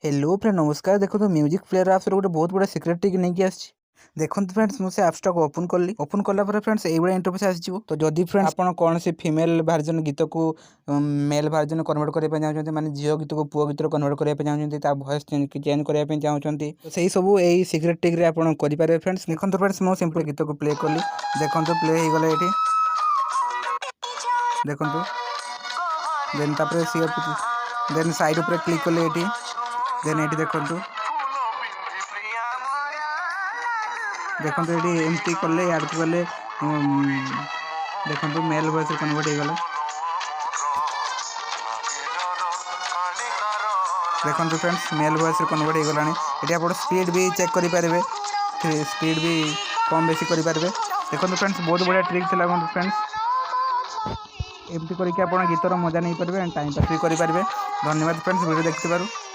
Hello friend नमस्कार। देखो तो म्यूजिक प्लेयर आप्स गोटे बहुत बड़ा सिक्रेट ट्रिक नहीं आसी। देखो फ्रेंड्स मुझे आप्सटा को ओपन कली। ओपन कला फ्रेंड्स ये इंटरफेस आसीज। तो जदि फ्रेंड्स आप कौन सी फीमेल वर्जन गीत को मेल वर्जन कन्वर्ट करने चाहते माने झील गीत को पुओ गीत कन्वर्ट करने चाहते वॉइस चेंज करने चाहते तो सही सब यही सिक्रेट ट्रिक आप करेंगे फ्रेंड्स। देखो फ्रेंड्स मुझे सिंपल गीत को प्ले कली। देखो प्ले हो गला ये देखो देन तापर सी देन साइड उपर क्लिक कले ये देन ये देखो देखो ये एमती कले याद कले देखो मेल वॉइस कन्वर्ट हो गला। देखो फ्रेंड्स मेल वॉइस कन्वर्ट हो गला। ये आप स्पीड भी चेक करेंगे स्पीड भी कम बेसी करेंगे। देखो फ्रेंड्स बहुत बढ़िया ट्रिक थी फ्रेंड्स। एमती करके आप गीतर मजा नहीं पारे टाइम पास भी करेंगे। धन्यवाद फ्रेंड्स वीडियो देखते।